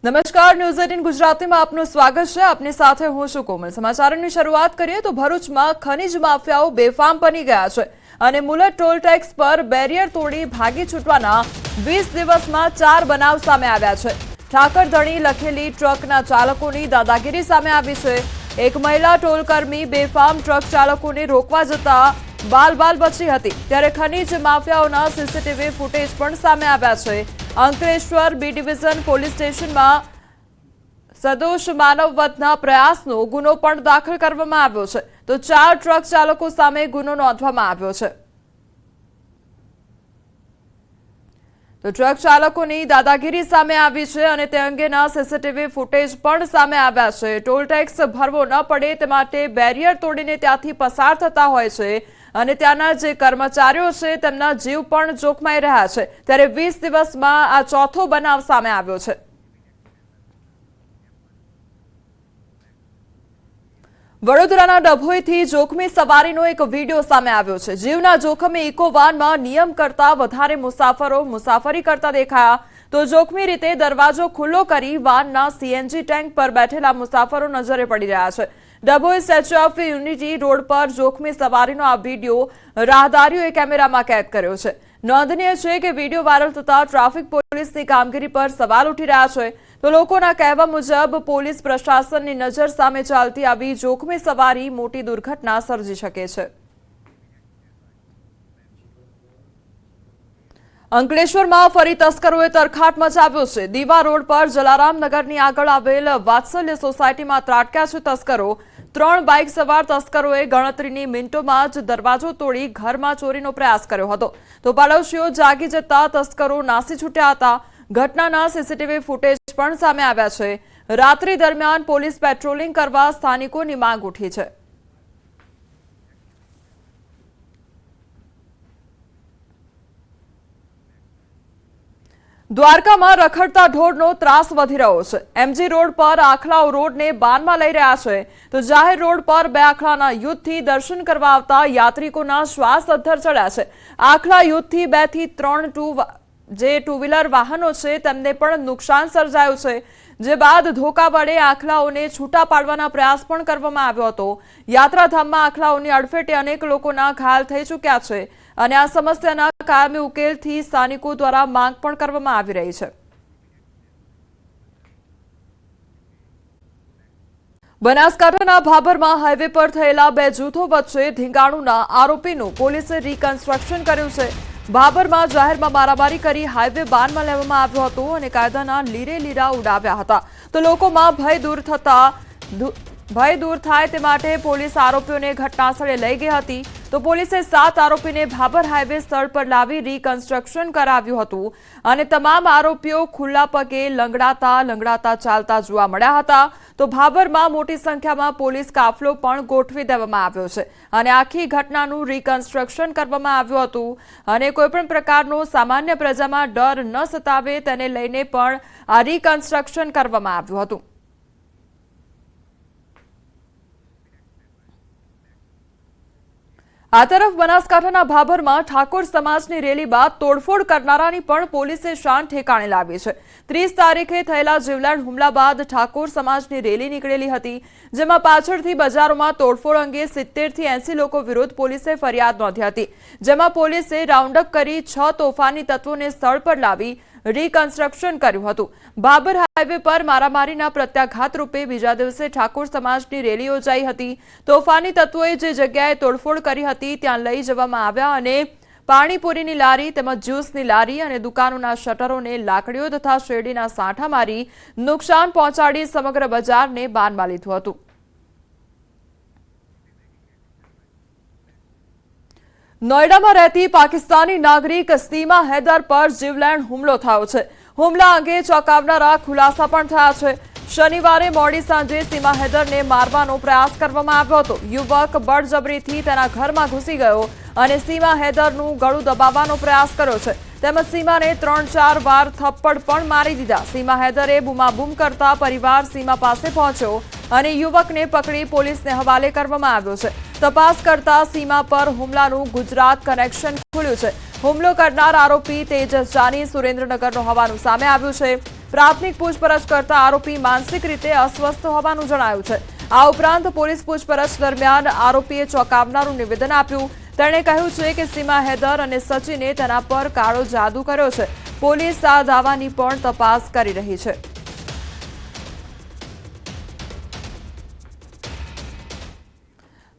નમસ્કાર, ન્યૂઝ 18 ગુજરાતીમાં આપનું સ્વાગત છે। આપની સાથે હું છું કોમલ। સમાચારોની શરૂઆત કરીએ તો ભરૂચમાં ખનીજ માફિયાઓ બેફામ બની ગયા છે અને મુલત ટોલ ટેક્સ પર બેરિયર તોડી ભાગી છૂટવાના 20 દિવસમાં 4 બનાવ સામે આવ્યા છે। ઠાકરધણી લખેલી ટ્રકના ચાલકોની દાદાગીરી સામે આવી છે। એક મહિલા ટોલકર્મી બેફામ ટ્રક ચાલકોને રોકવા જતા બાલ બચી હતી, ત્યારે ખનીજ માફિયાઓના સીસીટીવી ફૂટેજ પણ સામે આવ્યા છે। અંકલેશ્વર બી ડિવિઝન પોલીસ સ્ટેશનમાં સદોષ માનવવધના પ્રયાસનો ગુનો પણ દાખલ કરવામાં આવ્યો છે, તો 4 ટ્રક ચાલકો સામે ગુનો નોંધવામાં આવ્યો છે। તો ટ્રક ચાલકોની દાદાગીરી સામે આવી છે અને તે અંગેના સીસીટીવી ફૂટેજ પણ સામે આવ્યા છે। ટોલ ટેક્સ ભરવો ન પડે તે માટે બેરિયર તોડીને ત્યાંથી પસાર થતા હોય છે અને ત્યાંના જે કર્મચારીઓ છે તેમના જીવ પણ જોખમાઈ રહ્યા છે, ત્યારે 20 દિવસમાં આ ચોથો બનાવ સામે આવ્યો છે। વડોદરાના ડભોઈથી જોખમી સવારીનો એક વિડીયો સામે આવ્યો છે। જીવના જોખમે ઇકો વાનમાં નિયમ કરતા વધારે મુસાફરો મુસાફરી કરતા દેખાયા, તો જોખમી રીતે દરવાજો ખુલ્લો કરી વાનના સીએનજી ટેન્ક પર બેઠેલા મુસાફરો નજરે પડી રહ્યા છે। Dabhoi statue of unity road પર જોખમી સવારીનો આ વિડીયો રાહદારીઓએ કેમેરામાં કેદ કર્યો છે। નોંધનીય છે કે વિડીયો વાયરલ થતા ટ્રાફિક પોલીસની કામગીરી પર સવાલ ઉઠી રહ્યા છે, તો લોકોના કહેવા મુજબ પોલીસ પ્રશાસનની નજર સામે ચાલતી આવી જોખમી સવારી મોટી દુર્ઘટના સર્જી શકે છે। અંકલેશ્વરમાં ફરી તસ્કરોએ તરખાટ મચાવ્યો છે। દીવા રોડ પર જલારામનગરની આગળ આવેલ વાત્સલ્ય સોસાયટીમાં ત્રાટક્યા છે તસ્કરો। 3 બાઇક સવાર તસ્કરોએ ગણતરીની મિનિટોમાં જ દરવાજો તોડી ઘરમાં ચોરીનો પ્રયાસ કર્યો હતો, તો પાડોશીઓ જાગી જતા તસ્કરો નાસી છૂટ્યા હતા। ઘટનાના સીસીટીવી ફૂટેજ પણ સામે આવ્યા છે। રાત્રિ દરમિયાન પોલીસ પેટ્રોલિંગ કરવા સ્થાનિકોની માંગ ઉઠી છે। દ્વારકામાં રખડતા ઢોરનો ત્રાસ વધી રહ્યો છે। એમજી રોડ પર આખલાઓ રોડને બાનમાં લઈ રહ્યા છે, તો જાહેર રોડ પર 2 આખલાના યુદ્ધથી દર્શન કરવા આવતા યાત્રિકોના શ્વાસ અદ્ધર ચડ્યા છે। આખલા યુદ્ધથી 2 થી 3 જે ટુ વ્હીલર વાહનો છે તેમને પણ નુકસાન સર્જાયું છે, જે બાદ ધોકા વડે આખલાઓને છૂટા પાડવાના પ્રયાસ પણ કરવામાં આવ્યો હતો। યાત્રાધામમાં આખલાઓની અડફેટે અનેક લોકોના ઘાયલ થઈ ચૂક્યા છે અને આ સમસ્યાના કાયમી ઉકેલથી સ્થાનિકો દ્વારા માંગ પણ કરવામાં આવી રહી છે। બનાસકાંઠાના ભાભરમાં હાઈવે પર થયેલા 2 જૂથો વચ્ચે ધીંગાણુના આરોપીનું પોલીસે રિકન્સ્ટ્રક્શન કર્યું છે। ભાભરમાં જાહેરમાં મારામારી કરી હાઈવે બાનમાં લેવામાં આવ્યો હતો અને કાયદાના લીરે લીરા ઉડાવ્યા હતા, તો લોકોમાં ભય દૂર થાય તે માટે પોલીસ આરોપીઓને ઘટનાસ્થળે લઈ ગઈ હતી, તો પોલીસે 7 આરોપીને ભાભર હાઈવે સ્થળ પર લાવી રિકન્સ્ટ્રક્શન કરાવ્યું હતું અને તમામ આરોપીઓ ખુલ્લા પગે લંગડાતા ચાલતા જોવા મળ્યા હતા। તો ભાભરમાં મોટી સંખ્યામાં પોલીસ કાફલો પણ ગોઠવી દેવામાં આવ્યો છે અને આખી ઘટનાનું રિકન્સ્ટ્રક્શન કરવામાં આવ્યું હતું અને કોઈપણ પ્રકારનો સામાન્ય પ્રજામાં ડર ન સતાવે તેને લઈને પણ આ રિકન્સ્ટ્રક્શન કરવામાં આવ્યું હતું। આ તરફ બનાસકાંઠાના ભાભરમાં ઠાકોર સમાજની રેલી બાદ તોડફોડ કરનારાની પણ પોલીસે શાન ઠેકાણે લાવી છે। 30 તારીખે થયેલા જીવલેણ હુમલા બાદ ઠાકોર સમાજની રેલી નીકળેલી હતી, જેમાં પાછળથી બજારોમાં તોડફોડ અંગે 70 થી 80 લોકો વિરુદ્ધ પોલીસે ફરિયાદ નોંધી હતી, જેમાં પોલીસે રાઉન્ડઅપ કરી 6 તોફાની તત્વોને સ્થળ પર લાવી રિકન્સ્ટ્રક્શન કર્યું હતું। ભાભર હાઈવે પર મારામારીના પ્રત્યાઘાત રૂપે બીજા દિવસે ઠાકોર સમાજની રેલી યોજાઈ હતી। તોફાની તત્વોએ જે જગ્યાએ તોડફોડ કરી હતી ત્યાં લઈ જવામાં આવ્યા અને પાણીપુરીની લારી તેમજ જ્યુસની લારી અને દુકાનોના શટરોને લાકડીઓ તથા શેરડીના સાંઠા મારી નુકસાન પહોંચાડી સમગ્ર બજારને બાનમાં લીધું હતું। નોઈડામાં રહેતી પાકિસ્તાની નાગરિક સીમા હૈદર પર જીવલેણ હુમલો થયો છે। હુમલા અંગે ચોંકાવનારા ખુલાસા પણ થયા છે। શનિવારે મોડી સાંજે સીમા હૈદરને મારવાનો પ્રયાસ કરવામાં આવ્યો હતો। યુવક બળજબરીથી તેના ઘરમાં ઘૂસી ગયો અને સીમા હૈદરનું ગળું દબાવવાનો પ્રયાસ કર્યો છે, તેમજ સીમાને 3-4 વાર થપ્પડ પણ મારી દીધા। સીમા હૈદરે બૂમાબૂમ કરતા પરિવાર સીમા પાસે પહોંચ્યો અને યુવકને પકડી પોલીસને હવાલે કરવામાં આવ્યો છે। તપાસ કરતા સીમા પર હુમલાનું ગુજરાત કનેક્શન ખુલ્યું છે। હુમલો કરનાર આરોપી તેજસ જાની સુરેન્દ્રનગરનો હોવાનું સામે આવ્યું છે। પ્રાથમિક પૂછપરછ કરતા આરોપી માનસિક રીતે અસ્વસ્થ હોવાનું જણાયું છે। આ ઉપરાંત પોલીસ પૂછપરછ દરમિયાન આરોપીએ ચોંકાવનારું નિવેદન આપ્યું। તેણે કહ્યું છે કે સીમા હૈદર અને સચિને તેના પર કાળો જાદુ કર્યો છે। પોલીસ આ દાવાની પણ તપાસ કરી રહી છે।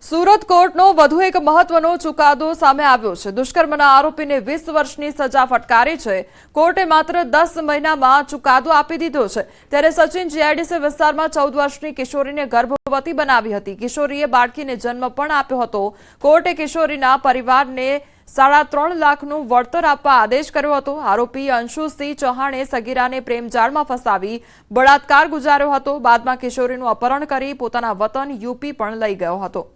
સુરત કોર્ટનો વધુ એક મહત્વનો ચુકાદો સામે આવ્યો છે। દુષ્કર્મના આરોપીને 20 વર્ષની સજા ફટકારી છે। કોર્ટે માત્ર 10 મહિનામાં ચુકાદો આપી દીધો છે। ત્યારે સચિન જીઆઈડીસી વિસ્તારમાં 14 વર્ષની કિશોરીને ગર્ભવતી બનાવી હતી। કિશોરીએ બાળકીને જન્મ પણ આપ્યો હતો। કોર્ટે કિશોરીના પરિવારને 3.5 લાખનું વળતર આપવા આદેશ કર્યો હતો। આરોપી અંશુસિંહ ચૌહાણે સગીરાને પ્રેમજાળમાં ફસાવી બળાત્કાર ગુજાર્યો હતો। બાદમાં કિશોરીનું અપહરણ કરી પોતાના વતન યુપી પણ લઈ ગયો હતો।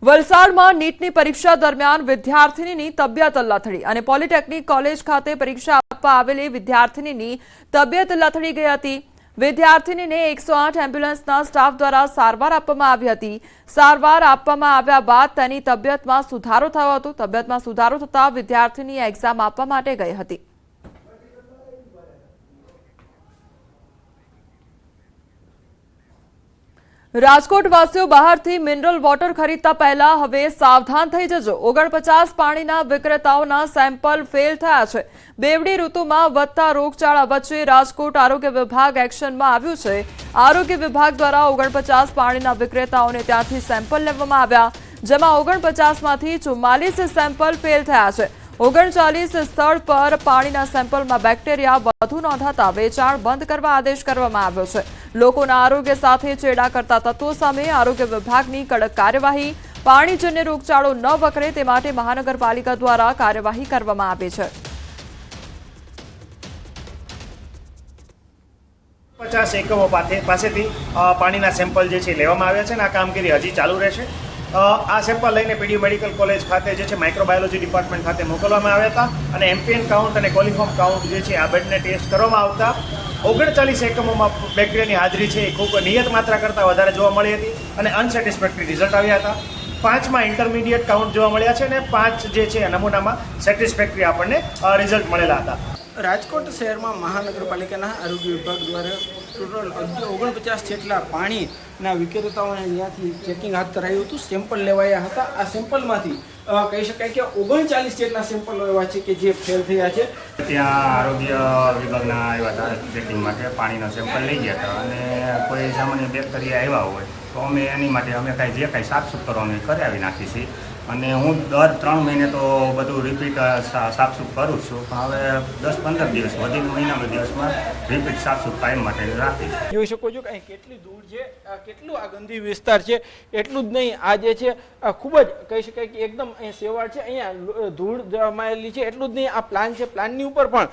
વલસાડમાં નીટની પરીક્ષા દરમિયાન વિદ્યાર્થીનીની તબિયત લથડી અને પોલિટેકનિક કોલેજ ખાતે પરીક્ષા આપવા આવેલી વિદ્યાર્થીનીની તબિયત લથડી ગઈ હતી। વિદ્યાર્થીનીને 108 એમ્બ્યુલન્સના સ્ટાફ દ્વારા સારવાર આપવામાં આવી હતી। સારવાર આપવામાં આવ્યા બાદ તેની તબિયતમાં સુધારો થયો હતો। તબિયતમાં સુધારો થતાં વિદ્યાર્થીની એક્ઝામ આપવા માટે ગઈ હતી। રાજકોટ વાસીઓ બહારથી મિનરલ વોટર ખરીદતા પહેલા હવે સાવધાન થઈ જજો। 49 પાણીના વિક્રેતાઓના સેમ્પલ ફેલ થયા છે। બેવડી ઋતુમાં વધતા રોગચાળા વચ્ચે રાજકોટ આરોગ્ય વિભાગ એક્શનમાં આવ્યું છે। આરોગ્ય વિભાગ દ્વારા 49 પાણીના વિક્રેતાઓને ત્યાંથી સેમ્પલ લેવામાં આવ્યા, જેમાં 49માંથી 44 સેમ્પલ ફેલ થયા છે। 39 સ્થળ પર પાણીના સેમ્પલમાં બેક્ટેરિયા વધુ નોંધાતા વેચાણ બંધ કરવા આદેશ કરવામાં આવ્યો છે। લોકોના આરોગ્ય સાથે ચેડા કરતા તત્વો સામે આરોગ્ય વિભાગની કડક કાર્યવાહી। પાણીજન્ય રોગચાળો ન વકરે તે માટે મહાનગરપાલિકા દ્વારા કાર્યવાહી કરવામાં આવી છે। 50 એકમો પાસેથી પાણીના સેમ્પલ જે છે લેવામાં આવ્યા છે અને આ કામગીરી હજી ચાલુ રહેશે। આ સેમ્પલ લઈને પીડીયુ મેડિકલ કોલેજ ખાતે જે છે માઇક્રોબાયોલોજી ડિપાર્ટમેન્ટ ખાતે મોકલવામાં આવ્યા હતા અને એમપીએન કાઉન્ટ અને કોલિફોર્મ કાઉન્ટ જે છે આ બેડને ટેસ્ટ કરવામાં આવતા 39 એકમોમાં બેક્ટેરિયાની હાજરી છે એ ખૂબ નિયત માત્રા કરતાં વધારે જોવા મળી હતી અને અનસેટિસ્ફેક્ટરી રિઝલ્ટ આવ્યા હતા। 5માં ઇન્ટરમીડિયેટ કાઉન્ટ જોવા મળ્યા છે અને 5 જે છે નમૂનામાં સેટિસ્ફેક્ટરી આપણને રિઝલ્ટ મળેલા હતા। રાજકોટ શહેરમાં મહાનગરપાલિકાના આરોગ્ય વિભાગ દ્વારા ટોટલ 49 જેટલા પાણીના વિક્રેતાઓને ત્યાંથી ચેકિંગ હાથ ધરાયું હતું। સેમ્પલ લેવાયા હતા। આ સેમ્પલમાંથી કહી શકાય કે 39 જેટલા સેમ્પલ એવા છે કે જે ફેલ થયા છે। ત્યાં આરોગ્ય વિભાગના આવ્યા હતા ચેકિંગ માટે, પાણીનો સેમ્પલ લઈ ગયા હતા અને કોઈ સામાન્ય બેક્ટેરિયા આવ્યા હોય તો અમે એની માટે જે કાંઈ સાફસૂફ કરવાનું એ કરાવી નાખી છીએ અને હું દર 3 મહિને તો બધું રિપીટ સાફસૂફ કરું છું, પણ હવે 10-15 દિવસ વધી મહિનાના દિવસમાં રિપીટ સાફસૂફ કાયમ માટે રાખીશ। જોઈ શકો છો કે અહીં કેટલી ધૂળ છે, કેટલું આ ગંદી વિસ્તાર છે। એટલું જ નહીં, આ જે છે ખૂબ જ કહી શકાય કે એકદમ અહીં સેવાળ છે, અહીંયા ધૂળ જમાયેલી છે। એટલું જ નહીં, આ પ્લાન છે, પ્લાનની ઉપર પણ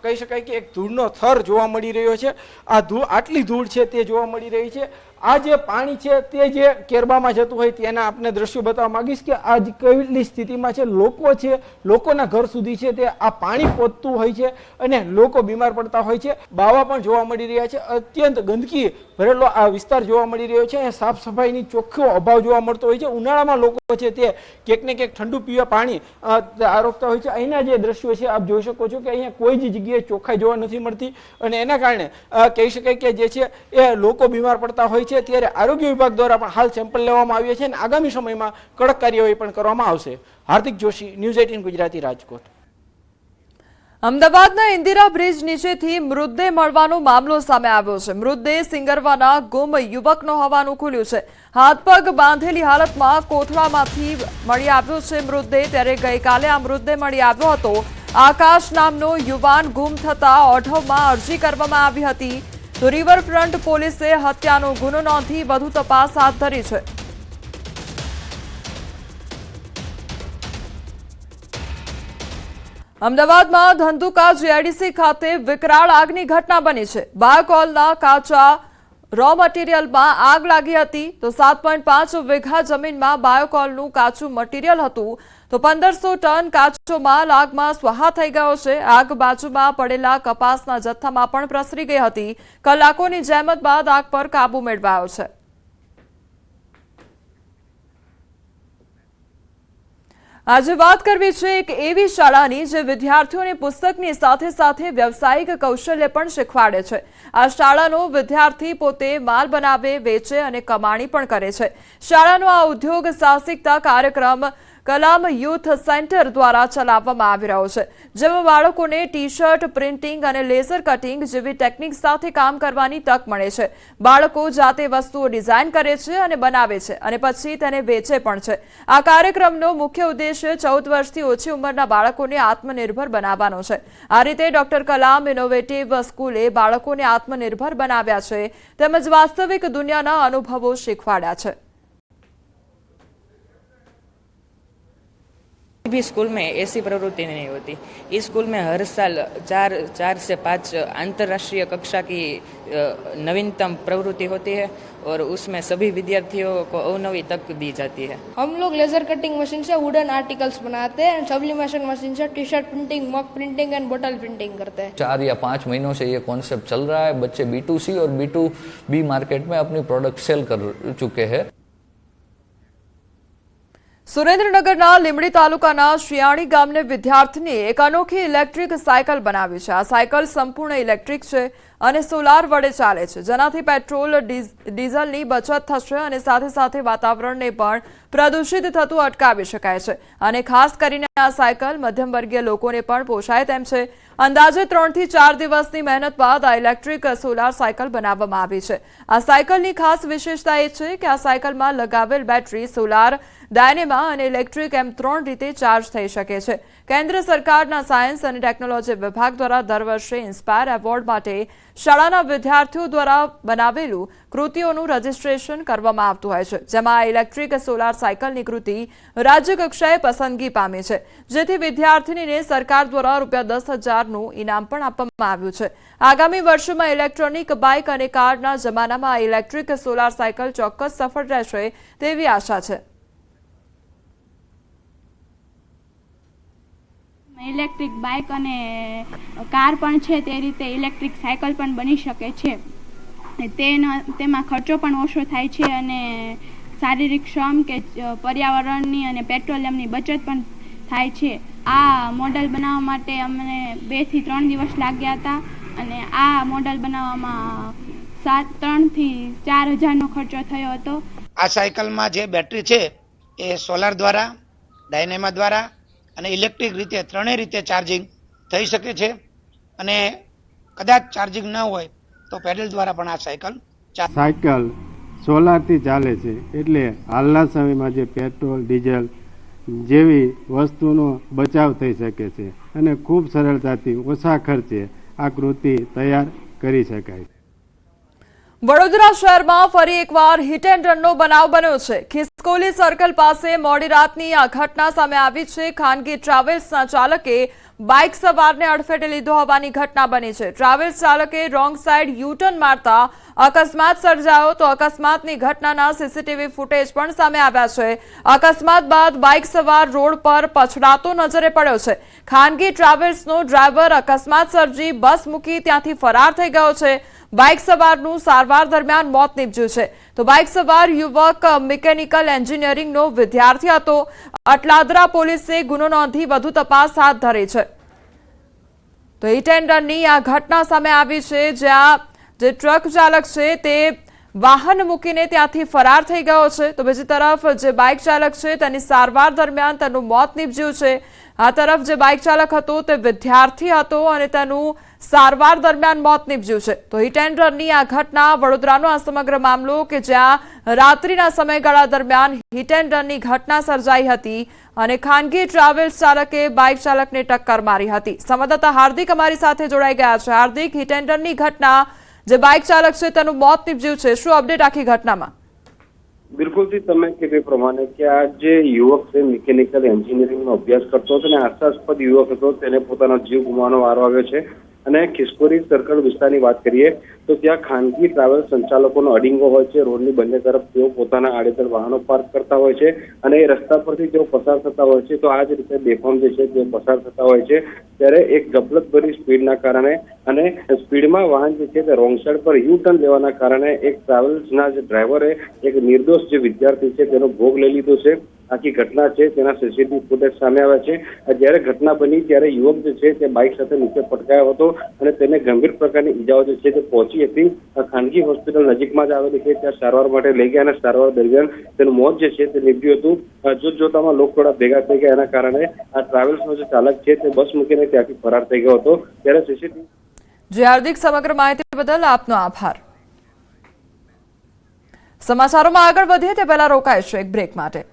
કહી શકાય કે એક ધૂળનો થર જોવા મળી રહ્યો છે। આ ધૂળ, આટલી ધૂળ છે તે જોવા મળી રહી છે। આ જે પાણી છે તે જે કેરબામાં જતું હોય તેના આપને દ્રશ્યો બતાવવા માંગીશ કે આ કેવી સ્થિતિમાં છે। લોકો છે, લોકોના ઘર સુધી છે તે આ પાણી પહોંચતું હોય છે અને લોકો બીમાર પડતા હોય છે। બાવા પણ જોવા મળી રહ્યા છે। અત્યંત ગંદકી ભરેલો આ વિસ્તાર જોવા મળી રહ્યો છે। સાફ સફાઈની ચોખ્ખો અભાવ જોવા મળતો હોય છે। ઉનાળામાં લોકો છે તે ક્યાંક ને ક્યાંક ઠંડુ પીવા પાણી આરોગતા હોય છે। અહીંના જે દ્રશ્યો છે આપ જોઈ શકો છો કે અહીંયા કોઈ જ જગ્યાએ ચોખ્ખાઈ જોવા નથી મળતી અને એના કારણે કહી શકાય કે જે છે એ લોકો બીમાર પડતા હોય છે। ત્યારે આરોગ્ય વિભાગ દ્વારા પણ હાલ સેમ્પલ લેવામાં આવ્યા છે અને આગામી સમયમાં કડક કાર્યવાહી પણ કરવામાં આવશે। હાર્દિક જોશી, ન્યૂઝ 18 ગુજરાતી, રાજકોટ। અમદાવાદના ઇન્દિરા બ્રિજ નીચેથી મૃતદેહ મળવાનો મામલો સામે આવ્યો છે। મૃતદેહ સિંગરવાના ગુમ યુવકનો હોવાનું ખુલ્યું છે। હાથ પગ બાંધેલી હાલતમાં કોથળામાંથી મળી આવ્યો છે મૃતદેહ। ત્યારે ગઈકાલે આ મૃતદેહ મળી આવ્યો હતો। આકાશ નામનો યુવાન ગુમ થતા ઓઢવમાં અરજી કરવામાં આવી હતી તો રિવરફ્રન્ટ પોલીસે હત્યાનો ગુનો નોંધી વધુ તપાસ હાથ ધરી છે। અમદાવાદમાં ધંધુકા જીઆઈડીસી ખાતે વિકરાળ આગની ઘટના બની છે। બાયોકોલના કાચા રો મટીરિયલમાં આગ લાગી હતી તો 7.5 વીઘા જમીનમાં બાયોકોલનું કાચું મટીરિયલ હતું તો 1500 ટન કાચો માલ આગમાં સ્વાહા થઈ ગયો છે। આગ બાજુમાં પડેલા કપાસના જથ્થામાં પણ પ્રસરી ગઈ હતી। કલાકોની જહેમત બાદ આગ પર કાબુ મેળવાયો છે। આજે વાત કરવી છે એક એવી શાળાની જે વિદ્યાર્થીઓને પુસ્તકની સાથે સાથે વ્યવસાયિક કૌશલ્ય પણ શીખવાડે છે। આ શાળાનો વિદ્યાર્થી પોતે માલ બનાવે, વેચે અને કમાણી પણ કરે છે। શાળાનો આ ઉદ્યોગ સાહસિકતા કાર્યક્રમ કલામ યુથ સેન્ટર દ્વારા ચલાવવામાં આવી રહ્યો છે, જેમાં બાળકોને ટી-શર્ટ પ્રિન્ટિંગ અને લેઝર કટિંગ જેવી ટેકનિક સાથે કામ કરવાની તક મળે છે। બાળકો જાતે વસ્તુઓ ડિઝાઇન કરે છે અને બનાવે છે અને પછી તેને વેચે પણ છે। આ કાર્યક્રમનો મુખ્ય ઉદ્દેશ્ય 14 વર્ષથી ઓછી ઉંમરના બાળકોને આત્મનિર્ભર બનાવવાનો છે। આ રીતે ડોક્ટર કલામ ઇનોવેટિવ સ્કૂલે બાળકોને આત્મનિર્ભર બનાવ્યા છે તેમજ વાસ્તવિક દુનિયાના અનુભવો શીખવાડ્યા છે। भी स्कूल में ऐसी प्रवृत्ति नहीं होती। इस स्कूल में हर साल 4 से 5 अंतर्राष्ट्रीय कक्षा की नवीनतम प्रवृत्ति होती है और उसमें सभी विद्यार्थियों को अवनवी तक दी जाती है। हम लोग लेजर कटिंग मशीन से वुडन आर्टिकल्स बनाते हैं, सब्लिमेशन मशीन से T shirt printing, mug printing and बोतल प्रिंटिंग करते हैं। 4 या 5 महीनों से ये कॉन्सेप्ट चल रहा है। बच्चे B2C और B2B मार्केट में अपनी प्रोडक्ट सेल कर चुके हैं। સુરેન્દ્રનગરના લીંબડી તાલુકાના શિયાળી ગામને વિદ્યાર્થીએ એક અનોખી ઇલેક્ટ્રિક સાયકલ બનાવી છે। આ સાયકલ સંપૂર્ણ ઇલેક્ટ્રિક છે અને સોલાર વડે ચાલે છે, જેનાથી પેટ્રોલ ડીઝલની બચત થશે અને સાથે સાથે વાતાવરણને પણ પ્રદૂષિત થતું અટકાવી શકાય છે। અને ખાસ કરીને આ સાયકલ મધ્યમ વર્ગીય લોકોને પણ પોષાય તેમ છે। અંદાજે 3 થી 4 દિવસની મહેનત બાદ આ ઇલેક્ટ્રિક સોલાર સાયકલ બનાવવામાં આવી છે। આ સાયકલની ખાસ વિશેષતા એ છે કે આ સાયકલમાં લગાવેલ બેટરી સોલાર ડાયનેમા અને ઇલેક્ટ્રિક એમ 3 રીતે ચાર્જ થઈ શકે છે। કેન્દ્ર સરકારના સાયન્સ અને ટેકનોલોજી વિભાગ દ્વારા દર વર્ષે ઇન્સ્પાયર એવોર્ડ માટે શાળાના વિદ્યાર્થીઓ દ્વારા બનાવેલું કૃતિઓનું રજીસ્ટ્રેશન કરવામાં આવતું હોય છે, જેમાં આ ઇલેક્ટ્રિક સોલાર સાયકલની કૃતિ રાજ્ય કક્ષાએ પસંદગી પામી છે, જેથી વિદ્યાર્થીનીને સરકાર દ્વારા ₹10,000નું ઇનામ પણ આપવામાં આવ્યું છે। આગામી વર્ષોમાં ઇલેક્ટ્રોનિક બાઇક અને કારના જમાનામાં આ ઇલેક્ટ્રિક સોલાર સાયકલ ચોક્કસ સફળ રહેશે તેવી આશા છે। ઇલેક્ટ્રિક બાઇક અને કાર પણ છે તે રીતે ઇલેક્ટ્રિક સાયકલ પણ બની શકે છે। તેમાં ખર્ચો પણ ઓછો થાય છે અને શારીરિક શ્રમ કે પર્યાવરણની અને પેટ્રોલિયમની બચત પણ થાય છે। આ મોડલ બનાવવા માટે અમને 2 થી 3 દિવસ લાગ્યા હતા અને આ મોડલ બનાવવામાં 3 થી 4,000નો ખર્ચો થયો હતો। આ સાયકલમાં જે બેટરી છે એ સોલાર દ્વારા, ડાયનેમા દ્વારા અને ઇલેક્ટ્રિક રીતે ત્રણેય રીતે ચાર્જિંગ થઈ શકે છે અને કદાચ ચાર્જિંગ ન હોય તો પેડલ દ્વારા પણ આ સાયકલ સોલારથી ચાલે છે। એટલે હાલના સમયમાં જે પેટ્રોલ, ડીઝલ જેવી વસ્તુનો બચાવ થઈ શકે છે અને ખૂબ સરળતાથી ઓછા ખર્ચે આ કૃતિ તૈયાર કરી શકાય। વડોદરા શહેરમાં ફરી એકવાર હિટ એન્ડ રનનો બનાવ બન્યો છે। ખિસકોલી સર્કલ પાસે મોડી રાતની આ ઘટના સામે આવી છે। ખાનગી ટ્રાવેલ્સના ચાલકે બાઇક સવારને અડફેટે લીધો હોવાની ઘટના બની છે। ટ્રાવેલ્સ ચાલકે રોંગ સાઈડ યુ-ટર્ન મારતા અકસ્માત સર્જાયો તો અકસ્માતની ઘટનાના સીસીટીવી ફૂટેજ પણ સામે આવ્યા છે। અકસ્માત બાદ બાઇક સવાર રોડ પર પછડાતો નજરે પડ્યો છે। ખાનગી ટ્રાવેલ્સનો ડ્રાઈવર અકસ્માત સર્જી બસ મૂકી ત્યાંથી ફરાર થઈ ગયો છે। બાઇક સવારનું સારવાર દરમિયાન મોત નીપજ્યું છે તો બાઇક સવાર યુવક મિકેનિકલ એન્જિનિયરિંગનો વિદ્યાર્થી હતો। અટલાદરા પોલીસે ગુનો નોંધી વધુ તપાસ હાથ ધરી છે। તો હિટ એન્ડ રનની આ ઘટના સામે આવી છે, જ્યાં જે ટ્રક ચાલક છે તે વાહન મૂકીને ત્યાંથી ફરાર થઈ ગયો છે તો બીજી તરફ જે બાઇક ચાલક છે તેની સારવાર દરમિયાન તેનું મોત નીપજ્યું છે। આ તરફ જે બાઇક ચાલક હતો તે વિદ્યાર્થી હતો અને તેનું સારવાર દરમિયાન મોત નીપજ્યું છે। તો હિટ એન્ડ રનની આ ઘટના વડોદરાનો આ સમગ્ર મામલો કે જ્યાં રાત્રિના સમયગાળા દરમિયાન હિટ એન્ડ રનની ઘટના સર્જાઈ હતી અને ખાનગી ટ્રાવેલ્સ ચાલકે બાઇક ચાલકને ટક્કર મારી હતી। સંવાદદાતા હાર્દિક અમારી સાથે જોડાઈ ગયા છે। હાર્દિક, હિટ એન્ડ રનની ઘટના, જે બાઇક ચાલક છે તેનું મોત નીપજ્યું છે, શું અપડેટ આખી ઘટનામાં? બિલકુલથી તમે કીધું પ્રમાણે કે આ જે યુવક છે મિકેનિકલ એન્જિનિયરિંગનો અભ્યાસ કરતો હતો અને આશાસ્પદ યુવક હતો, તેને પોતાનો જીવ ગુમાવવાનો વારો આવ્યો છે। અને ખિસકોલી સર્કલ વિસ્તારની વાત કરીએ તો ત્યાં ખાનગી ટ્રાવેલ સંચાલકોનો અડીંગો હોય છે। રોડની બંને તરફ તેઓ પોતાના આડેધડ વાહનો પાર્ક કરતા હોય છે અને એ રસ્તા પરથી તેઓ પસાર થતા હોય છે તો આ જ રીતે બેફામ જે છે તેઓ પસાર થતા હોય છે। ત્યારે એક ગફલતભરી સ્પીડના કારણે અને સ્પીડમાં વાહન જે છે તે રોંગ સાઈડ પર યુ ટર્ન લેવાના કારણે એક ટ્રાવેલ્સના જે ડ્રાઈવરે એક નિર્દોષ જે વિદ્યાર્થી છે તેનો ભોગ લઈ લીધો છે। આખી ઘટના છે તેના સીસીટીવી ફૂટેજ સામે આવ્યા છે. જ્યારે ઘટના બની ત્યારે યુવક જે છે તે બાઇક સાથે નીચે પટકાયો હતો અને તેને ગંભીર પ્રકારની ઈજાઓ જે છે તે પહોંચી હતી. ખાનગી હોસ્પિટલ નજીકમાં જ આવેલી છે, ત્યાં સારવાર માટે લઈ ગયા અને સારવાર દરમિયાન તેનું મોત જે છે તે નીપજ્યું હતું. જોતજોતામાં લોકો થોડા ભેગા થઈ ગયા, એના કારણે આ ટ્રાવેલ્સનો જે ચાલક છે તે બસ મૂકીને ત્યાંથી ફરાર થઈ ગયો હતો. ત્યારે સીસીટીવી જે હાર્દિક સમગ્ર માહિતી બદલ આપનો આભાર. સમાચારોમાં આગળ વધીએ તે પહેલા રોકાઈશું એક બ્રેક માટે.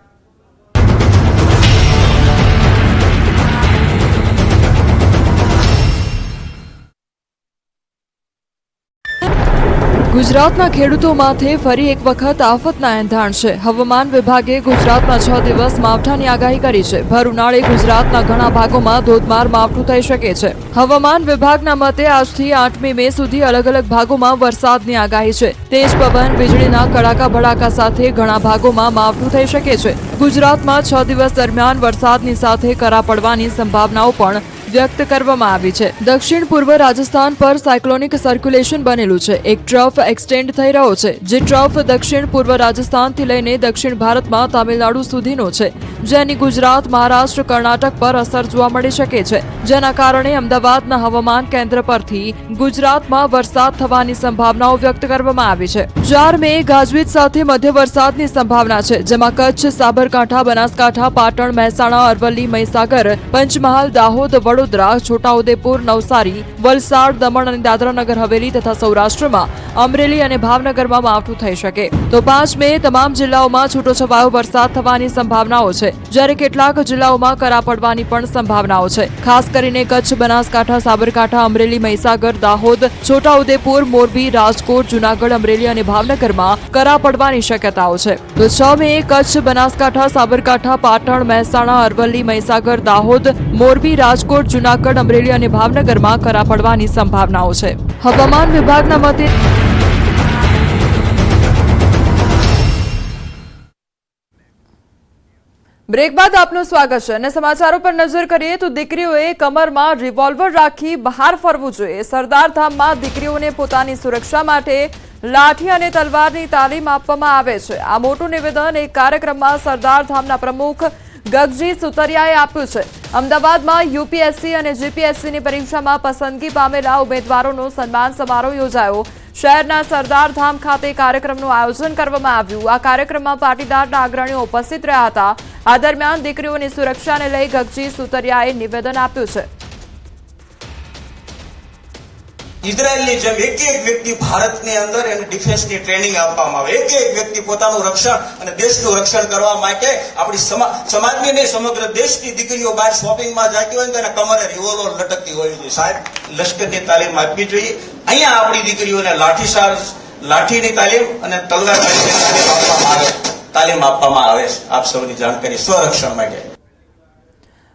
ગુજરાતના ખેડૂતો માથે ફરી એક વખત આફતના એંધાણ છે. હવામાન વિભાગે ગુજરાતમાં 6 દિવસ માવઠાની આગાહી કરી છે. ભર ઉનાળે ગુજરાતના ઘણા ભાગોમાં ધોધમાર માવઠું થઈ શકે છે. હવામાન વિભાગના મતે આજથી 8મી મે સુધી અલગ અલગ ભાગોમાં વરસાદની આગાહી છે. તેજ પવન, વીજળીના કડાકા ભડાકા સાથે ઘણા ભાગોમાં માવઠું થઈ શકે છે. ગુજરાતમાં 6 દિવસ દરમિયાન વરસાદની સાથે કરા પડવાની સંભાવનાઓ પણ વ્યક્ત કરવામાં આવી છે. દક્ષિણ પૂર્વ રાજસ્થાન પર સાયક્લોનિક સર્ક્યુલેશન બનેલું છે. એક ટ્રફ એક્સટેન્ડ થઈ રહ્યો છે, જે ટ્રફ દક્ષિણ પૂર્વ રાજસ્થાનથી લઈને દક્ષિણ ભારતમાં તામિલનાડુ સુધીનો છે, જેની ગુજરાત, મહારાષ્ટ્ર, કર્ણાટક પર અસર જોવા મળી શકે છે. જેના કારણે અમદાવાદના હવામાન કેન્દ્ર પરથી ગુજરાતમાં વરસાદ થવાની સંભાવનાઓ વ્યક્ત કરવામાં આવી છે. 4 મે ગાજવીજ સાથે મધ્ય વરસાદની સંભાવના છે, જેમાં કચ્છ, સાબરકાંઠા, બનાસકાંઠા, પાટણ, મહેસાણા, અરવલ્લી, મહીસાગર, પંચમહાલ, દાહોદ, વડોદરા, છોટાઉદેપુર, નવસારી, વલસાડ, દમણ અને દાદરાનગર હવેલી તથા સૌરાષ્ટ્રમાં અમરેલી અને ભાવનગરમાં માવઠું થઈ શકે. તો 5 મે તમામ જિલ્લાઓમાં છૂટોછવાયો વરસાદ થવાની સંભાવનાઓ છે, જ્યારે કેટલાક જિલ્લાઓમાં કરા પડવાની પણ સંભાવનાઓ છે. ખાસ કરીને કચ્છ, બનાસકાંઠા, સાબરકાંઠા, અમરેલી, મહીસાગર, દાહોદ, છોટાઉદેપુર, મોરબી, રાજકોટ, જૂનાગઢ, અમરેલી અને ભાવનગરમાં કરા પડવાની શક્યતાઓ છે. તો 6 મે કચ્છ, બનાસકાંઠા, સાબરકાંઠા, પાટણ, મહેસાણા, અરવલ્લી, મહીસાગર, દાહોદ, મોરબી, રાજકોટ, જૂનાગઢ, અમરેલી અને ભાવનગરમાં કરા પડવાની સંભાવનાઓ છે. હવામાન વિભાગના મતે બ્રેક બાદ આપનું સ્વાગત છે અને સમાચારો પર નજર કરીએ તો દીકરીઓએ કમરમાં રિવોલ્વર રાખી બહાર ફરવું જોઈએ. સરદારધામમાં દીકરીઓને પોતાની સુરક્ષા માટે લાઠી અને તલવારની તાલીમ આપવામાં આવે છે. આ મોટું નિવેદન એક કાર્યક્રમમાં સરદારધામના પ્રમુખ ગગજી સુતરિયાએ આપ્યું છે. અમદાવાદમાં યુપીએસસી અને જીપીએસસીની પરીક્ષામાં પસંદગી પામેલા ઉમેદવારોનો સન્માન સમારોહ યોજાયો. શહેરના સરદારધામ ખાતે કાર્યક્રમનું આયોજન કરવામાં આવ્યું. આ કાર્યક્રમમાં પાટીદારના અગ્રણીઓ ઉપસ્થિત રહ્યા હતા. આ દરમિયાન દીકરીઓની સુરક્ષાને લઈ ગગજી સુતરિયાએ નિવેદન આપ્યું છે. ઇઝરાયલની જેમ એક વ્યક્તિ ભારતની અંદર એને ડિફેન્સની ટ્રેનિંગ આપવામાં આવે. એક વ્યક્તિ પોતાનું રક્ષણ અને દેશનું રક્ષણ કરવા માટે આપણી સમાજની નહીં સમગ્ર દેશની દીકરીઓ બહાર શોપિંગમાં જતી હોય તો એના કમરે રિવોલ્વર લટકતી હોય છે. સાહેબ, લશ્કરની તાલીમ આપવી જોઈએ. અહીંયા આપણી દીકરીઓને લાઠીની તાલીમ અને તલવાર તાલીમ આપવામાં આવે છે. આપ સૌની જાણકારી સ્વરક્ષણ માટે.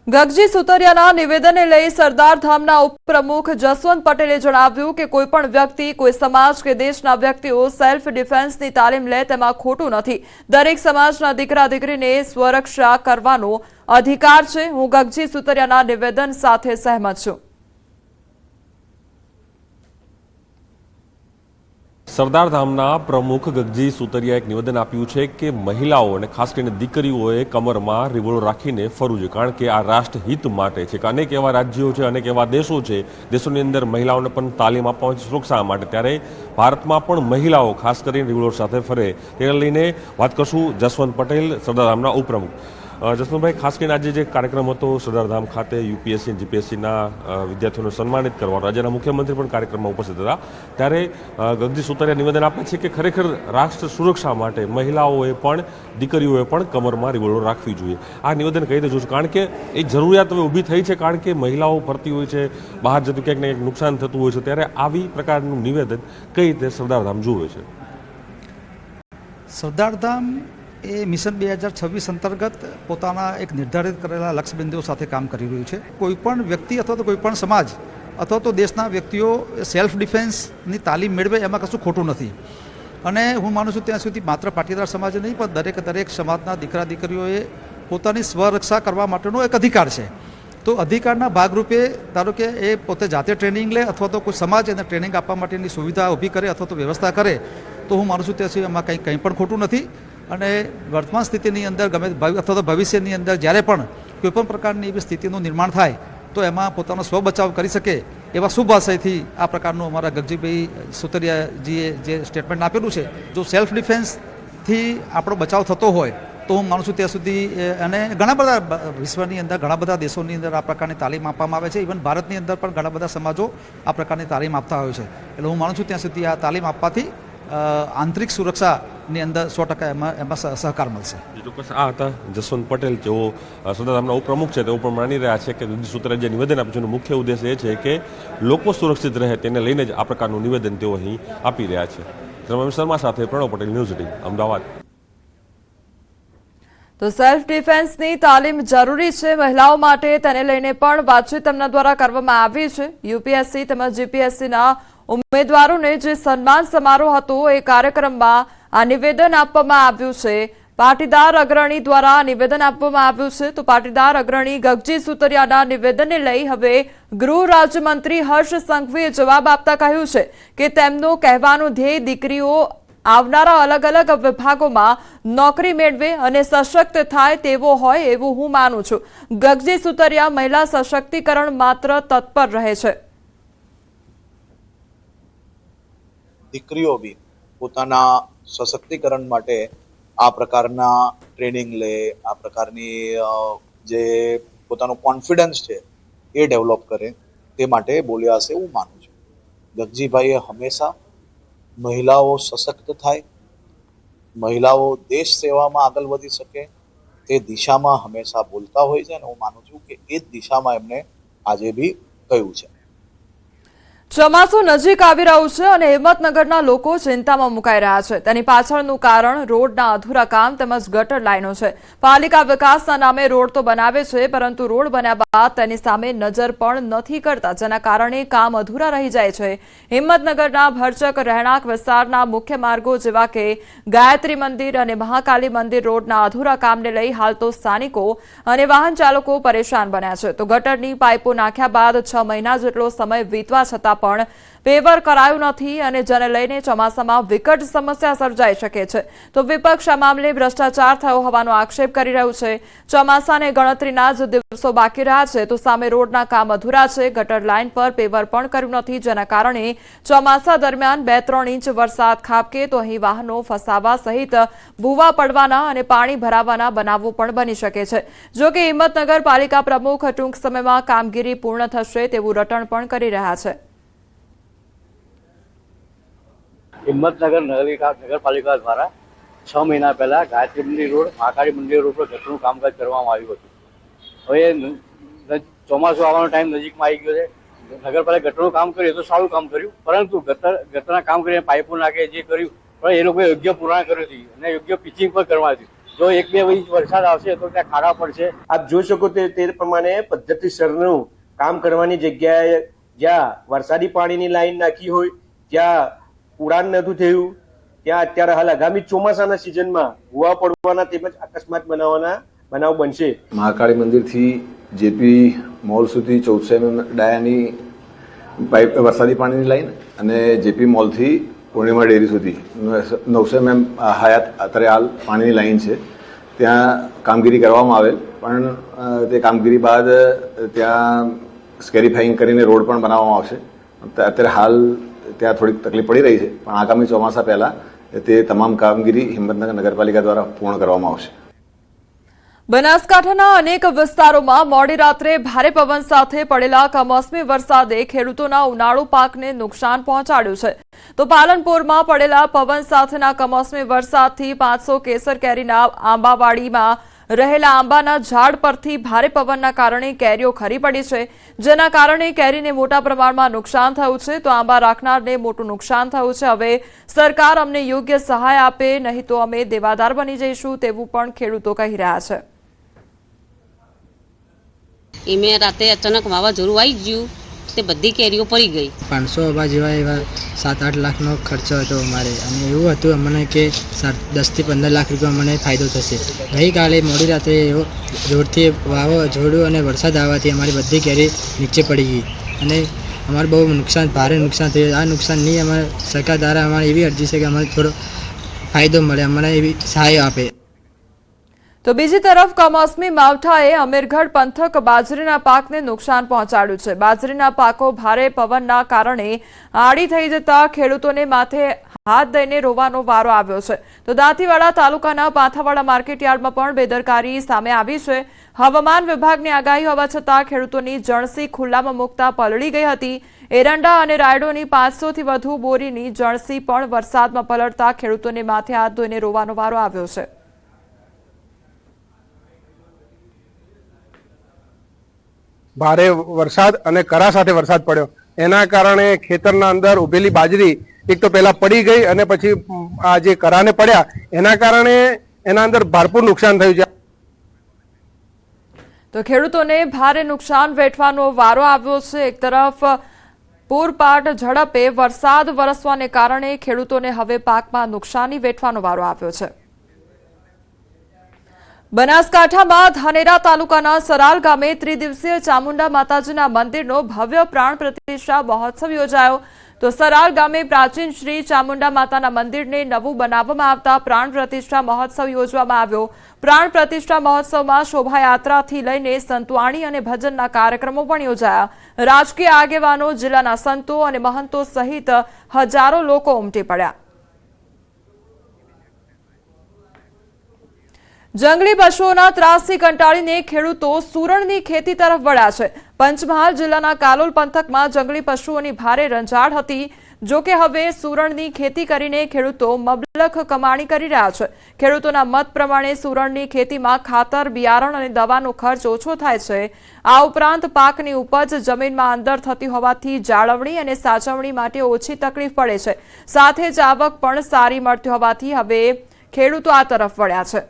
ગગજી સુતરિયાના નિવેદનને લઈ સરદારધામના ઉપપ્રમુખ જસવંત પટેલે જણાવ્યું કે કોઈ પણ વ્યક્તિ, કોઈ સમાજ કે દેશના વ્યક્તિઓ સેલ્ફ ડિફેન્સની તાલીમ લે તેમાં ખોટું નથી. દરેક સમાજના દીકરા દીકરીને સ્વરક્ષા કરવાનો અધિકાર છે. હું ગગજી સુતરિયાના નિવેદન સાથે સહેમત છું. સરદારધામના પ્રમુખ ગગજી સુતરિયાએ એક નિવેદન આપ્યું છે કે મહિલાઓ અને ખાસ કરીને દીકરીઓએ કમરમાં રિવોલ્વર રાખીને ફરવું જોઈએ, કારણ કે આ રાષ્ટ્રહિત માટે છે. અનેક એવા રાજ્યો છે, અનેક એવા દેશો છે, દેશોની અંદર મહિલાઓને પણ તાલીમ આપવામાં આવે છે સુરક્ષા માટે. ત્યારે ભારતમાં પણ મહિલાઓ ખાસ કરીને રિવોલ્વર સાથે ફરે તેને લઈને વાત કરશું જસવંત પટેલ, સરદારધામના ઉપપ્રમુખ. જસવંતભાઈ, ખાસ કરીને આજે જે કાર્યક્રમ હતો સરદારધામ ખાતે યુપીએસસી અને જીપીએસસીના વિદ્યાર્થીઓને સન્માનિત કરવાનો, રાજ્યના મુખ્યમંત્રી પણ કાર્યક્રમમાં ઉપસ્થિત હતા. ત્યારે ગગજી સુતરિયા નિવેદન આપે છે કે ખરેખર રાષ્ટ્ર સુરક્ષા માટે મહિલાઓએ પણ, દીકરીઓએ પણ કમરમાં રિવોલ્વર રાખવી જોઈએ. આ નિવેદન કઈ રીતે જોશું, કારણ કે એ જરૂરિયાત હવે ઊભી થઈ છે, કારણ કે મહિલાઓ ફરતી હોય છે, બહાર જતું ક્યાંક ને ક્યાંક નુકસાન થતું હોય છે. ત્યારે આવી પ્રકારનું નિવેદન કઈ રીતે સરદારધામ જુએ છે? સરદારધામ એ મિશન 2026 અંતર્ગત પોતાના એક નિર્ધારિત કરેલા લક્ષ્યબિંદુઓ સાથે કામ કરી રહ્યું છે. કોઈપણ વ્યક્તિ અથવા તો કોઈપણ સમાજ અથવા તો દેશના વ્યક્તિઓ સેલ્ફ ડિફેન્સની તાલીમ મેળવે એમાં કશું ખોટું નથી. અને હું માનું છું ત્યાં સુધી માત્ર પાટીદાર સમાજ નહીં પણ દરેક સમાજના દીકરા દીકરીઓએ પોતાની સ્વરક્ષા કરવા માટેનો એક અધિકાર છે. તો અધિકારના ભાગરૂપે ધારો કે એ પોતે જાતે ટ્રેનિંગ લે અથવા તો કોઈ સમાજ એને ટ્રેનિંગ આપવા માટેની સુવિધા ઊભી કરે અથવા તો વ્યવસ્થા કરે, તો હું માનું છું ત્યાં સુધી એમાં કંઈ પણ ખોટું નથી. અને વર્તમાન સ્થિતિની અંદર ગમે અથવા તો ભવિષ્યની અંદર જ્યારે પણ કોઈપણ પ્રકારની એવી સ્થિતિનું નિર્માણ થાય તો એમાં પોતાનો સ્વબચાવ કરી શકે એવા શુભ આશયથી આ પ્રકારનું અમારા ગગજીભાઈ સુતરિયાજીએ જે સ્ટેટમેન્ટ આપેલું છે. જો સેલ્ફ ડિફેન્સથી આપણો બચાવ થતો હોય તો હું માનું છું ત્યાં સુધી, અને ઘણા બધા વિશ્વની અંદર ઘણા બધા દેશોની અંદર આ પ્રકારની તાલીમ આપવામાં આવે છે. ઇવન ભારતની અંદર પણ ઘણા બધા સમાજો આ પ્રકારની તાલીમ આપતા હોય છે. એટલે હું માનું છું ત્યાં સુધી આ તાલીમ આપવાથી આંતરિક સુરક્ષાની અંદર 100% એમાં સહકાર મળશે. ચોક્કસ આ હતા જસવંત પટેલ, જેઓ સદાધામના ઉપપ્રમુખ છે. તેઓ પણ માની રહ્યા છે કે ગગજી સુતરિયા જે નિવેદન આપ્યું છે એનો મુખ્ય ઉદ્દેશ એ છે કે લોકો સુરક્ષિત રહે, તેને લઈને જ આ પ્રકારનું નિવેદન તેઓ અહીં આપી રહ્યા છે. રમેશ શર્મા સાથે પ્રણવ પટેલ, ન્યૂઝ 18 અમદાવાદ. તો સેલ્ફ ડિફેન્સની તાલીમ જરૂરી છે મહિલાઓ માટે, તેને લઈને પણ વાતચીત તેમના દ્વારા કરવામાં આવી છે. યુપીએસસી તેમજ જીપીએસસીના ઉમેદવારોને જે સન્માન સમારોહ હતો એ કાર્યક્રમમાં આ નિવેદન આપવામાં આવ્યું છે. પાટીદાર અગ્રણી દ્વારા નિવેદન આપવામાં આવ્યું છે. તો પાટીદાર અગ્રણી ગગજી સુતરિયાના નિવેદનને લઈ હવે ગૃહ રાજ્યમંત્રી હર્ષ સંઘવીએ જવાબ આપતા કહ્યું છે કે તેમનું કહેવાનું ધ્યેય દીકરીઓ આવનારા અલગ અલગ વિભાગોમાં નોકરી મેળવે અને સશક્ત થાય તેવો હોય એવું હું માનું છું. ગગજી સુતરિયા મહિલા સશક્તિકરણ માત્ર તત્પર રહે છે. દીકરીઓ બી પોતાના સશક્તિકરણ માટે આ પ્રકારના ટ્રેનિંગ લે, આ પ્રકારની જે પોતાનો કોન્ફિડન્સ છે એ ડેવલપ કરે, તે માટે બોલ્યા હશે એવું માનું છું. ગગજીભાઈએ હંમેશા મહિલાઓ સશક્ત થાય, મહિલાઓ દેશ સેવામાં આગળ વધી શકે તે દિશામાં હંમેશા બોલતા હોય છે, અને હું માનું છું કે એ જ દિશામાં એમને આજે બી કહ્યું છે. ચોમાસું નજીક આવી રહ્યું છે અને હિંમતનગરના લોકો ચિંતામાં મુકાઈ રહ્યા છે. તેની પાછળનું કારણ રોડના અધૂરા કામ તેમજ ગટર લાઈનો છે. પાલિકા વિકાસના નામે રોડ તો બનાવે છે, પરંતુ રોડ બન્યા બાદ તેની સામે નજર પણ નથી કરતા, જેના કારણે કામ અધૂરા રહી જાય છે. હિંમતનગરના ભરચક રહેણાંક વિસ્તારના મુખ્ય માર્ગો જેવા કે ગાયત્રી મંદિર અને મહાકાલી મંદિર રોડના અધૂરા કામને લઈ હાલ તો સ્થાનિકો અને વાહન ચાલકો પરેશાન બન્યા છે. તો ગટરની પાઇપો નાખ્યા બાદ 6 મહિના જેટલો સમય વીતવા છતાં પણ પેવર કરાયું નથી, અને જેને લઈને ચોમાસામાં વિકટ સમસ્યા સર્જાઈ શકે છે. તો વિપક્ષ આ મામલે ભ્રષ્ટાચાર થયો હોવાનો આક્ષેપ કરી રહ્યું છે. ચોમાસાને ગણતરીના જ દિવસો બાકી રહ્યા છે, તો સામે રોડના કામ અધૂરા છે. ગટર લાઇન પર પેવર પણ કર્યું નથી, જેના કારણે ચોમાસા દરમિયાન 2-3 ઇંચ વરસાદ ખાબકે તો અહીં વાહનો ફસાવા સહિત ભૂવા પડવાના અને પાણી ભરાવાના બનાવો પણ બની શકે છે. જો કે હિંમતનગર પાલિકા પ્રમુખ ટૂંક સમયમાં કામગીરી પૂર્ણ થશે તેવું રટણ પણ કરી રહ્યા છે. હિંમતનગર નગરપાલિકા દ્વારા 6 મહિના પહેલા ગાયત્રી મંદિર રોડ, મહાકાળી મંદિર રોડ પર ગટરનું કામકાજ કરવામાં આવ્યું હતું. હવે ચોમાસું આવવાનો ટાઈમ નજીકમાં આવી ગયો છે. નગરપાલિકા ગટરનું કામ કર્યું તો સારું કામ કર્યું, પરંતુ ગટરના કામ કરીને પાઇપો નાખે જે કર્યું પણ એ લોકોએ યોગ્ય પુરાણ કર્યું હતું અને યોગ્ય પિચિંગ પણ કરવાનું હતું. જો 1-2 ઇંચ વરસાદ આવશે તો ત્યાં ખાડા પડશે. આપ જોઈ શકો તે પ્રમાણે પદ્ધતિસરનું કામ કરવાની જગ્યાએ જ્યાં વરસાદી પાણીની લાઈન નાખી હોય, જ્યાં ઉડાન નથી થયું, ત્યાં અત્યારે હાલ આગામી ચોમાસાના સિઝનમાં ભૂવા પડવાના તેમજ અકસ્માત બનાવ બનશે. મહાકાળી મંદિરથી જેપી મોલ સુધી 1400 mm ડાયાની પાઇપ વરસાદી પાણીની લાઈન અને જેપી મોલથી પૂર્ણિમા ડેરી સુધી 900 mm હયાત અત્યારે હાલ પાણીની લાઈન છે. ત્યાં કામગીરી કરવામાં આવેલ, પણ તે કામગીરી બાદ ત્યાં સ્કેરીફાઈંગ કરીને રોડ પણ બનાવવામાં આવશે. અત્યારે હાલ ત્યાં થોડીક તકલીફ પડી રહી છે, પણ આગામી ચોમાસા પહેલા તે તમામ કામગીરી હિંમતનગર નગરપાલિકા દ્વારા પૂર્ણ કરવામાં આવશે. બનાસકાંઠાના અનેક વિસ્તારોમાં મોડી રાત્રે ભારે પવન સાથે પડેલા કમોસમી વરસાદે ખેડૂતોના ઉનાળુ પાકને નુકસાન પહોંચાડ્યું છે. તો પાલનપુરમાં પડેલા પવન સાથેના કમોસમી વરસાદથી 500 કેસર કેરીના આંબાવાડીમાં રહેલા આંબાના ઝાડ પરથી ભારે પવનના કારણે કેરીઓ ખરી પડી છે, જેના કારણે કેરીને મોટા પ્રમાણમાં નુકસાન થયું છે. તો આંબા રાખનારને મોટું નુકસાન થયું છે. હવે સરકાર અમને યોગ્ય સહાય આપે, નહીં તો અમે દેવાદાર બની જઈશું તેવું પણ ખેડૂતો કહી રહ્યા છે. મેં રાતે અચાનક વાવાઝોડું આવી ગયું, તે બધી કેરીઓ પડી ગઈ. 500 આંબા જેવા એવા 7-8 લાખનો ખર્ચો હતો અમારે, અને એવું હતું અમને કે 10 થી 15 લાખ રૂપિયા મને ફાયદો થશે. ગઈકાલે મોડી રાત્રે જોરથી વાવાઝોડું અને વરસાદ આવવાથી અમારી બધી કેરી નીચે પડી ગઈ અને અમારે બહુ ભારે નુકસાન થયું. આ નુકસાનની અમારે સરકાર દ્વારા અમારે એવી અરજી છે કે અમારે થોડો ફાયદો મળે, અમને એવી સહાય આપે. તો બીજી તરફ કમોસમી માવઠાએ અમીરગઢ પંથક બાજરીના પાકને નુકસાન પહોંચાડ્યું છે. બાજરીના પાકો ભારે પવનના કારણે આડી થઈ જતા ખેડૂતોને માથે હાથ દઈને રોવાનો વારો આવ્યો છે. તો દાંતીવાડા તાલુકાના પાંથાવાડા માર્કેટયાર્ડમાં પણ બેદરકારી સામે આવી છે. હવામાન વિભાગની આગાહી હોવા છતાં ખેડૂતોની જણસી ખુલ્લામાં મૂકતા પલળી ગઈ હતી. એરંડા અને રાયડોની 500 થી વધુ બોરીની જણસી પણ વરસાદમાં પલળતા ખેડૂતોને માથે હાથ ધોઈને રોવાનો વારો આવ્યો છે. ભારે વરસાદ અને કરા સાથે વરસાદ પડ્યો, એના કારણે ખેતરના અંદર ઉભેલી બાજરી એક તો પહેલા પડી ગઈ અને પછી આ જે કરાને પડ્યા એના કારણે એના અંદર ભરપૂર નુકસાન થયું છે. તો ખેડૂતોને ભારે નુકસાન વેઠવાનો વારો આવ્યો છે. એક તરફ પૂરપાટ ઝડપે વરસાદ વરસવાને કારણે ખેડૂતોને હવે પાકમાં નુકસાની વેઠવાનો વારો આવ્યો છે. બનાસકાંઠામાં ધાનેરા તાલુકાના સરાલ ગામે ત્રિદિવસીય ચામુંડા માતાજીના મંદિરનો ભવ્ય પ્રાણ પ્રતિષ્ઠા મહોત્સવ યોજાયો. તો સરાલ ગામે પ્રાચીન શ્રી ચામુંડા માતાના મંદિરને નવું બનાવવામાં આવતા પ્રાણ પ્રતિષ્ઠા મહોત્સવ યોજવામાં આવ્યો. પ્રાણ પ્રતિષ્ઠા મહોત્સવમાં શોભાયાત્રાથી લઈને સંતવાણી અને ભજનના કાર્યક્રમો પણ યોજાયા. રાજકીય આગેવાનો, જિલ્લાના સંતો અને મહંતો સહિત હજારો લોકો ઉમટી પડ્યા. જંગલી પશુઓના ત્રાસથી કંટાળીને ખેડૂતો સુરણની ખેતી તરફ વળ્યા છે. પંચમહાલ જિલ્લાના કાલોલ પંથકમાં જંગલી પશુઓની ભારે રંજાડ હતી. જોકે હવે સુરણની ખેતી કરીને ખેડૂતો મબલખ કમાણી કરી રહ્યા છે. ખેડૂતોના મત પ્રમાણે સુરણની ખેતીમાં ખાતર, બિયારણ અને દવાનો ખર્ચ ઓછો થાય છે. આ ઉપરાંત પાકની ઉપજ જમીનમાં અંદર થતી હોવાથી જાળવણી અને સાચવણી માટે ઓછી તકલીફ પડે છે. સાથે જ આવક પણ સારી મળતી હોવાથી હવે ખેડૂતો આ તરફ વળ્યા છે.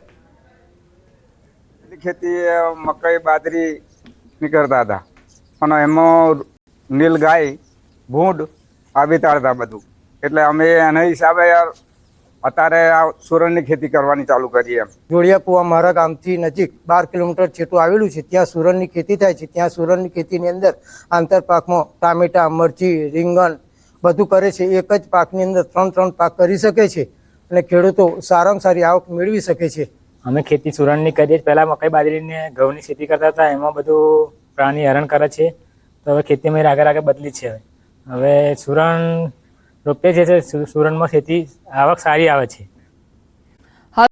ખેતી મકાઈ, બાજરી નીકળતા હતા અને એમાં નીલ ગાય, ભૂંડ આ બેતાડતા બધું. એટલે અમે એના હિસાબે અત્યારે આ સુરણની ખેતી કરવાની ચાલુ કરી. એમ જોડિયા કુવા મારા ગામથી નજીક 12 કિલોમીટર છેટું આવેલું છે. ત્યાં સુરણની ખેતી થાય છે. ત્યાં સુરણની ખેતીની અંદર આંતર પાકમાં ટામેટા, મરચી, રીંગણ બધું કરે છે. એક જ પાકની અંદર 3 પાક કરી શકે છે અને ખેડૂતો સારામાં સારી આવક મેળવી શકે છે. અમે ખેતી સુરણની કરીએ. પહેલા મકાઈ, બાજરીને ઘઉંની ખેતી કરતા હતા. એમાં બધું પ્રાણી હેરાન કરે છે. તો હવે ખેતીમાં આગળ બદલી છે. હવે સુરણ રોપીએ છીએ. સુરણમાં ખેતી આવક સારી આવે છે.